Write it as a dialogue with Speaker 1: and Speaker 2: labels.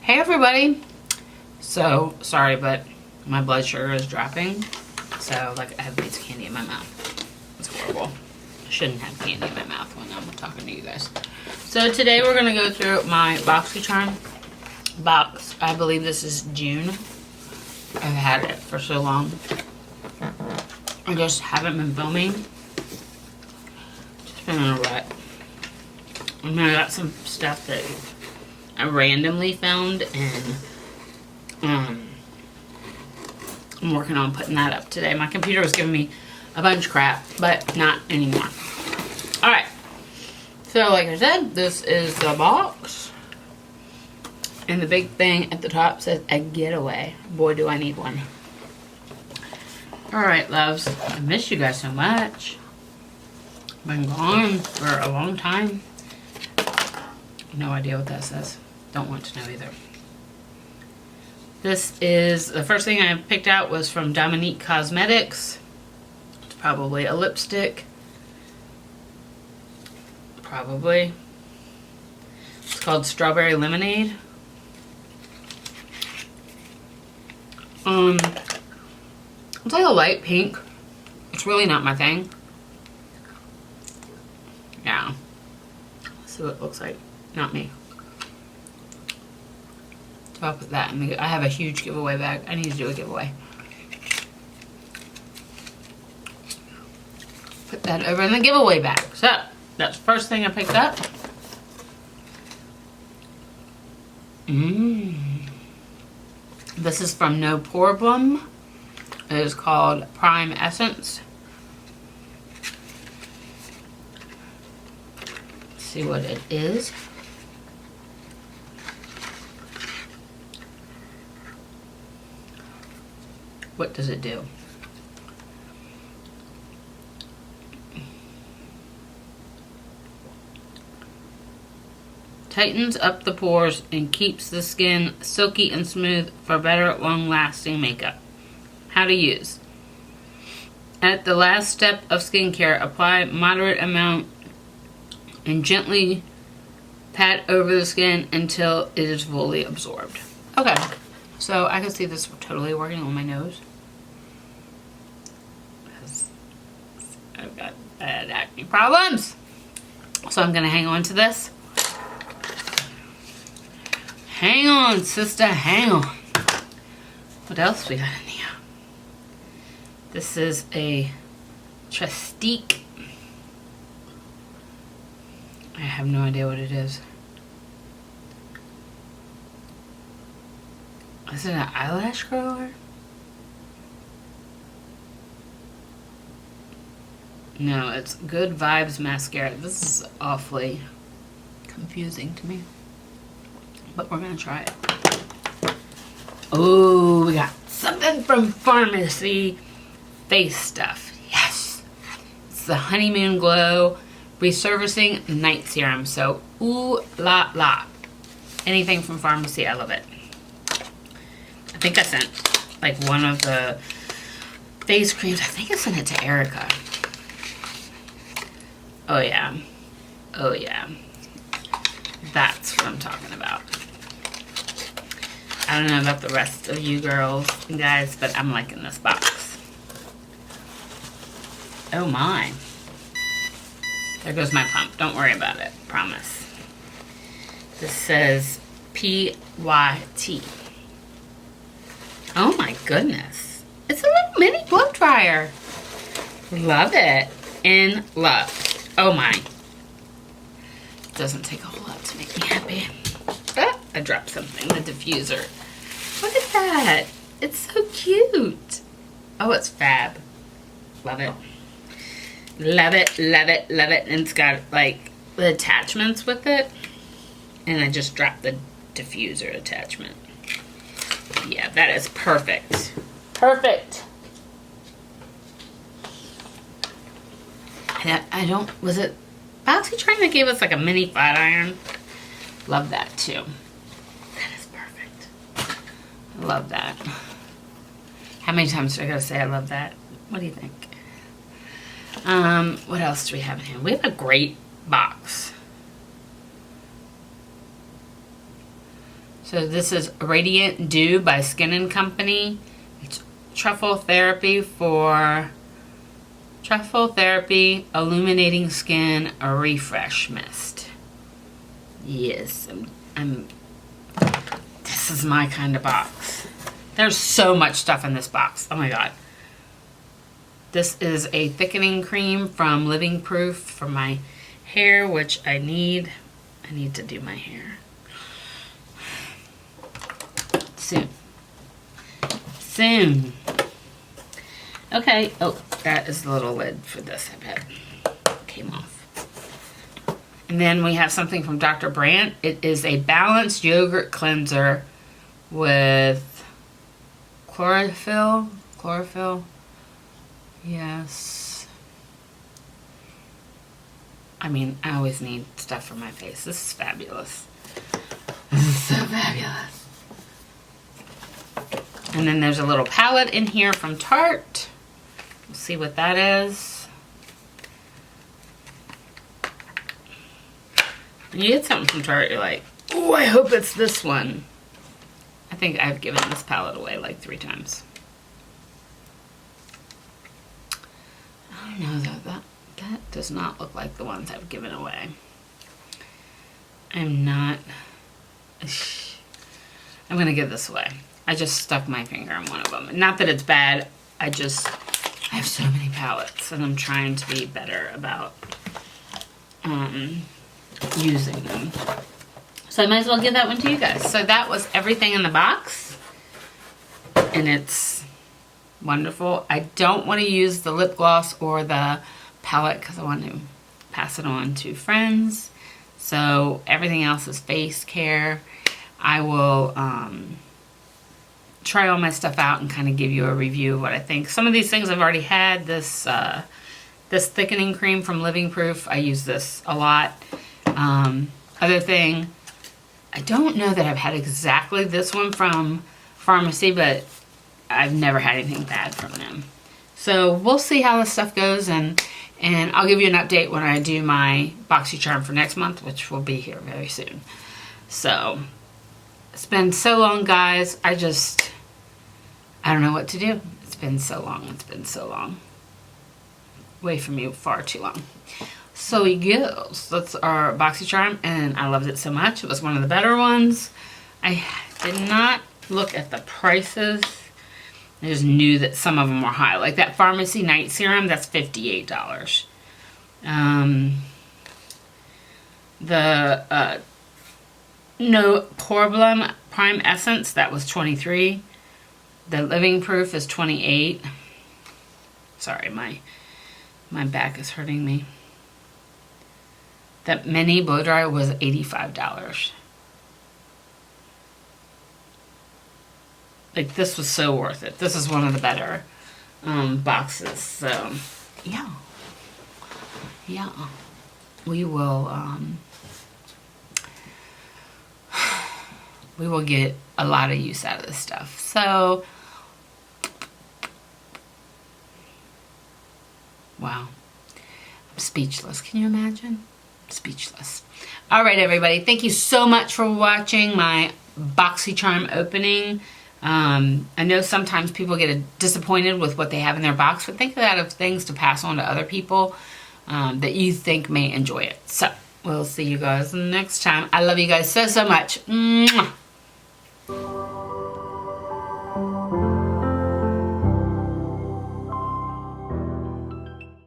Speaker 1: Hey everybody! So, sorry, but my blood sugar is dropping. So, like, I have bits of candy in my mouth. It's horrible. I shouldn't have candy in my mouth when I'm talking to you guys. So, today we're going to go through my Boxycharm box. I believe this is June. I've had it for so long. I just haven't been filming. Just been in a rut. I mean, I got some stuff that I randomly found, and I'm working on putting that up today. My computer was giving me a bunch of crap, but not anymore. Alright, so like I said, this is the box, and the big thing at the top says a getaway. Boy, do I need one. Alright, loves, I miss you guys so much. Been gone for a long time. No idea what that says. Don't want to know either. This is, the first thing I picked out was from Dominique Cosmetics. It's probably a lipstick. Probably. It's called Strawberry Lemonade. It's like a light pink. It's really not my thing. Yeah. Let's see what it looks like. Not me. So I'll put that in the, I have a huge giveaway bag. I need to do a giveaway. Put that over in the giveaway bag. So, that's the first thing I picked up. This is from No Problem. It is called Prime Essence. Let's see what it is. What does it do? Tightens up the pores and keeps the skin silky and smooth for better long-lasting makeup. How to use. At the last step of skincare, apply moderate amount and gently pat over the skin until it is fully absorbed. Okay. So I can see this totally working on my nose. Because I've got bad acne problems. So I'm going to hang on to this. Hang on, sister, hang on. What else we got in here? This is a Trestique. I have no idea what it is. Is it an eyelash curler? No, it's Good Vibes Mascara. This is awfully confusing to me. But we're gonna try it. Oh, we got something from Pharmacy face stuff. Yes! It's the Honeymoon Glow Resurfacing Night Serum. So, ooh la la. Anything from Pharmacy, I love it. I think I sent like one of the face creams. I think I sent it to Erica. Oh yeah. Oh yeah. That's what I'm talking about. I don't know about the rest of you girls and guys, but I'm liking this box. Oh my. There goes my pump. Don't worry about it. Promise. This says PYT. Oh my goodness. It's a little mini blow dryer. Love it. In love. Oh my. Doesn't take a whole lot to make me happy. Ah, I dropped something. The diffuser. Look at that. It's so cute. Oh, it's fab. Love it. Love it, love it, love it. And it's got like the attachments with it. And I just dropped the diffuser attachment. Yeah, that is perfect. Perfect. I don't, was it Boxycharm that gave us like a mini flat iron? Love that too. That is perfect. I love that. How many times do I gotta say I love that? What do you think? What else do we have in here? We have a great box. So this is Radiant Dew by Skin & Company. It's Truffle Therapy Illuminating Skin, a Refresh Mist. Yes, this is my kind of box. There's so much stuff in this box. Oh my god. This is a thickening cream from Living Proof for my hair, which I need. I need to do my hair soon. Soon. Okay. Oh, that is the little lid for this, I bet. Came off. And then we have something from Dr. Brandt. It is a balanced yogurt cleanser with chlorophyll. Chlorophyll. Yes. I mean, I always need stuff for my face. This is fabulous. This is so fabulous. And then there's a little palette in here from Tarte. We'll see what that is. When you get something from Tarte, you're like, oh, I hope it's this one. I think I've given this palette away like 3 times. I don't know though, that does not look like the ones I've given away. I'm gonna give this away. I just stuck my finger in one of them. Not that it's bad, I have so many palettes and I'm trying to be better about using them. So I might as well give that one to you guys. So that was everything in the box. And it's wonderful. I don't want to use the lip gloss or the palette because I want to pass it on to friends. So everything else is face care. I will try all my stuff out and kind of give you a review of what I think. Some of these things I've already had. This thickening cream from Living Proof, I use this a lot. Other thing, I don't know that I've had exactly this one from Pharmacy, but I've never had anything bad from them. So we'll see how this stuff goes, and I'll give you an update when I do my Boxycharm for next month, which will be here very soon. So it's been so long, guys. I don't know what to do. It's been so long. It's been so long. Away from you far too long. So yes, that's our Boxycharm, and I loved it so much. It was one of the better ones. I did not look at the prices. I just knew that some of them were high. Like that Pharmacy Night Serum, that's $58. The No Problem Prime Essence, that was $23. The Living Proof is $28. Sorry, my back is hurting me. That mini blow dryer was $85. Like, this was so worth it. This is one of the better boxes. So, yeah. Yeah. We will get a lot of use out of this stuff. So, wow. I'm speechless. Can you imagine? Speechless. All right, everybody. Thank you so much for watching my Boxycharm opening. I know sometimes people get disappointed with what they have in their box, but think of that of things to pass on to other people that you think may enjoy it. So, we'll see you guys next time. I love you guys so, so much. Mwah.